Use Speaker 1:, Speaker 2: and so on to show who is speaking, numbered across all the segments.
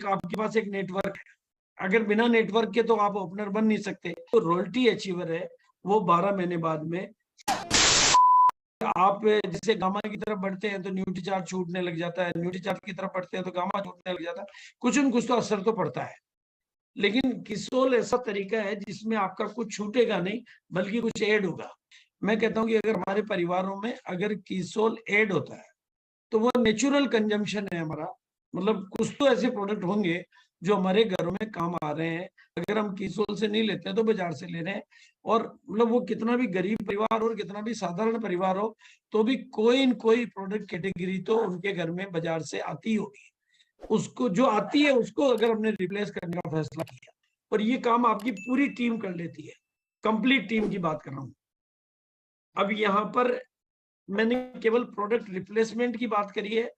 Speaker 1: एक आपके पास एक नेटवर्क है, अगर बिना नेटवर्क के तो आप ओपनर बन नहीं सकते। तो रॉयल्टी अचीवर है वो 12 महीने बाद में, आप जैसे गामा की तरफ बढ़ते हैं तो न्यूट्री चार्ज छूटने लग जाता है, न्यूट्री चार्ज की तरफ बढ़ते हैं तो गामा छूटने लग जाता है, कुछ न कुछ तो असर तो पड़ता है। लेकिन किसोल ऐसा तरीका है जिसमें आपका कुछ छूटेगा नहीं बल्कि कुछ ऐड होगा। मैं कहता हूं कि अगर हमारे परिवारों में अगर किसोल ऐड होता है तो वो नेचुरल कंजम्पशन है हमारा, मतलब कुछ तो ऐसे प्रोडक्ट होंगे जो हमारे घरों में काम आ रहे हैं। अगर हम किसोल से नहीं लेते हैं तो बाजार से ले रहे हैं, और मतलब वो कितना भी गरीब परिवार और कितना भी साधारण परिवार हो तो भी कोई न कोई प्रोडक्ट कैटेगरी तो उनके घर में बाजार से आती होगी, उसको जो आती है उसको अगर हमने रिप्लेस करने का फैसला किया, और ये काम आपकी पूरी टीम कर लेती है, कंप्लीट टीम की बात कर रहा हूं। अब यहाँ पर मैंने केवल प्रोडक्ट रिप्लेसमेंट की बात करी है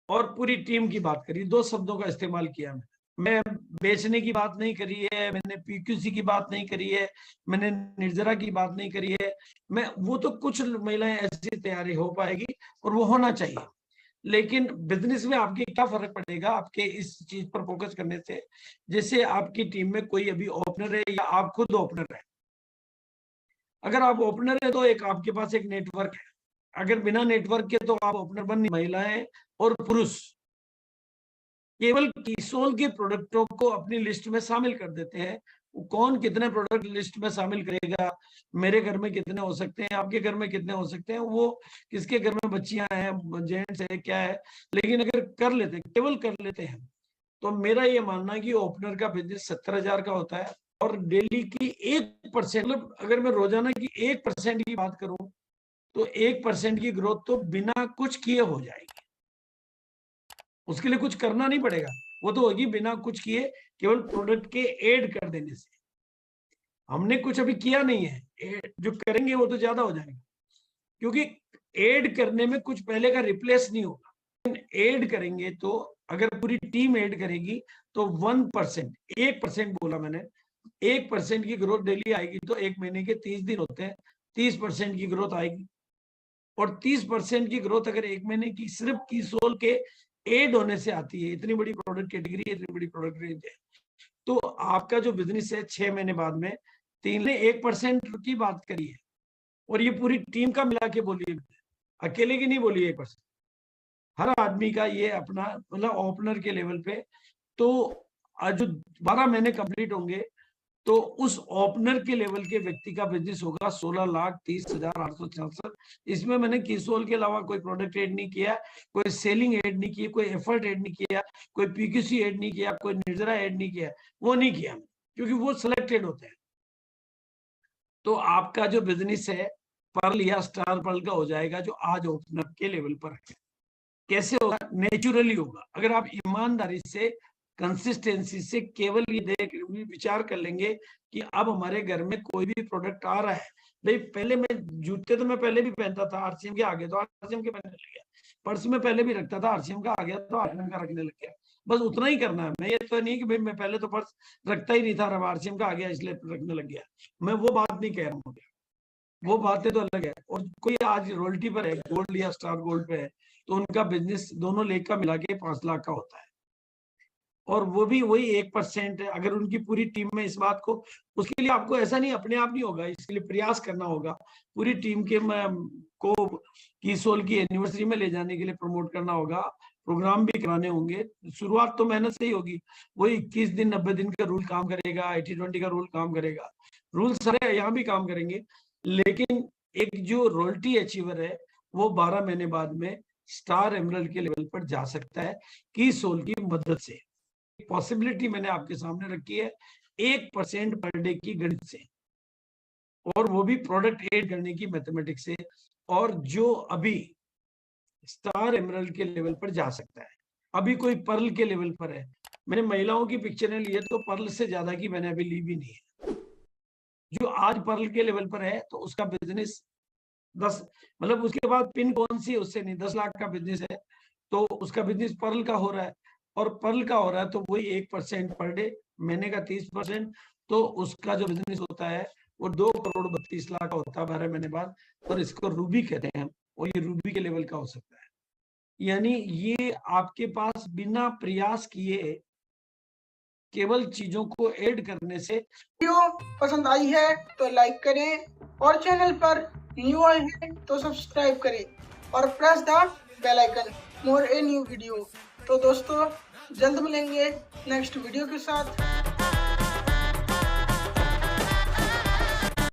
Speaker 1: और पूरी टीम की बात करी, दो शब्दों का इस्तेमाल किया मैं बेचने की बात नहीं करी है, मैंने पीक्यूसी की बात नहीं करी है, मैंने निर्जरा की बात नहीं करी है। मैं वो तो कुछ महिलाएं ऐसी तैयारी हो पाएगी और वो होना चाहिए, लेकिन बिजनेस में आपके क्या फर्क पड़ेगा आपके इस चीज पर फोकस करने से। जैसे आपकी टीम में कोई अभी ओपनर है या आप खुद ओपनर है, अगर आप ओपनर है तो एक आपके पास एक नेटवर्क है, अगर बिना नेटवर्क के तो आप ओपनर बन नहीं। महिलाएं और पुरुष केवल किसोल के प्रोडक्टों को अपनी लिस्ट में शामिल कर देते हैं। कौन कितने प्रोडक्ट लिस्ट में शामिल करेगा, मेरे घर में कितने हो सकते हैं, आपके घर में कितने हो सकते हैं, वो किसके घर में बच्चियां हैं, जेंट्स है, क्या है। लेकिन अगर कर लेते हैं, केवल कर लेते हैं, तो मेरा ये मानना है कि ओपनर का बिजनेस 70,000 का होता है और डेली की 1%, मतलब अगर मैं रोजाना की 1% की बात करूं तो 1% की ग्रोथ तो बिना कुछ किए हो जाएगी। उसके लिए कुछ करना नहीं पड़ेगा, वो तो होगी बिना कुछ किए, केवल प्रोडक्ट के ऐड कर देने से। हमने कुछ अभी किया नहीं है, जो करेंगे वो तो ज्यादा हो जाएगा, क्योंकि ऐड करने में कुछ पहले का रिप्लेस नहीं होगा। ऐड करेंगे तो अगर पूरी टीम ऐड करेगी तो 1%, 1% बोला मैंने, 1% की ग्रोथ डेली आएगी तो एक महीने के 30 दिन होते हैं, 30% की ग्रोथ आएगी। और 30% की ग्रोथ अगर एक महीने की सिर्फ किसोल के एड होने से आती है, इतनी बड़ी प्रोडक्ट कैटेगरी, इतनी बड़ी प्रोडक्ट रेंज है, तो आपका जो बिजनेस है 6 महीने बाद में 1% की बात करी है, और ये पूरी टीम का मिला के बोलिए, अकेले की नहीं बोलिए, 1%। हर आदमी का ये अपना, मतलब ओपनर के लेवल पे तो जो 12 महीने कंप्लीट होंगे तो उस ओपनर के लेवल के व्यक्ति का बिजनेस होगा 16,30,866। इसमें मैंने किसोल के अलावा कोई प्रोडक्ट ऐड नहीं किया, कोई सेलिंग ऐड नहीं की, कोई एफर्ट ऐड नहीं किया, कोई पीक्यूसी ऐड नहीं किया, कोई निर्जरा ऐड नहीं किया, वो नहीं किया, क्योंकि वो सिलेक्टेड होते हैं। तो आपका जो बिजनेस है पर्ल या स्टार पर्ल का हो जाएगा जो आज ओपनर के लेवल पर है। कैसे होगा? नेचुरली होगा। अगर आप ईमानदारी से, कंसिस्टेंसी से केवल ये देख विचार कर लेंगे कि अब हमारे घर में कोई भी प्रोडक्ट आ रहा है, भाई पहले मैं जूते तो मैं पहले भी पहनता था, आरसीएम के आ गया तो आरसीएम के पहनने लग गया, पर्स में पहले भी रखता था, आरसीएम का आ गया तो आरसीएम का रखने लग गया। बस उतना ही करना है। मैं ये तो नहीं कि भाई मैं पहले तो पर्स रखता ही नहीं था, अब आरसीएम का आ गया इसलिए रखने लग गया, मैं वो बात नहीं कह रहा हूँ। वो बातें तो अलग है। और कोई आज रॉयल्टी पर है, गोल्ड या स्टार गोल्ड पे है, तो उनका बिजनेस दोनों लेख का मिला के 5 लाख का होता है, और वो भी वही 1% है। अगर उनकी पूरी टीम में इस बात को, उसके लिए आपको ऐसा नहीं अपने आप नहीं होगा, इसके लिए प्रयास करना होगा। पूरी टीम के को किसोल की एनिवर्सरी में ले जाने के लिए प्रमोट करना होगा, प्रोग्राम भी कराने होंगे। शुरुआत तो मेहनत से ही होगी। वही 21 दिन 90 दिन का रूल काम करेगा, 80-20 का रूल काम करेगा, रूल सारे यहाँ भी काम करेंगे। लेकिन एक जो रॉयल्टी अचीवर है वो 12 महीने बाद में स्टार एमरल्ड के लेवल पर जा सकता है किसोल की मदद से। पॉसिबिलिटी मैंने आपके सामने रखी है 1% पर डे की गणित से, और वो भी प्रोडक्ट ऐड करने की मैथमेटिक्स से, और जो अभी स्टार एमरल्ड के लेवल पर जा सकता है, अभी कोई पर्ल के लेवल पर है। मैंने महिलाओं की पिक्चरें ली है तो पर्ल से ज्यादा की मैंने अभी ली भी नहीं है। जो आज पर्ल के लेवल पर है तो उसका बिजनेस 10, मतलब उसके बाद पिन कौन सी है उससे नहीं, 10 लाख का बिजनेस है तो उसका बिजनेस पर्ल का हो रहा है, और पर्ल का हो रहा है तो वही 1% पर डे, महीने का 30%, तो उसका जो बिजनेस होता है वो 2,32,00,000 का होता है 12 महीने बाद, और इसको रूबी कहते हैं, और ये रूबी के लेवल का हो सकता है। यानी ये आपके पास बिना प्रयास किए केवल चीजों को ऐड करने से।
Speaker 2: वीडियो पसंद आई है तो लाइक करें और चैनल पर न्यू आए हैं तो सब्सक्राइब करें और press the bell icon for a new video. तो दोस्तों जल्द मिलेंगे नेक्स्ट वीडियो के साथ।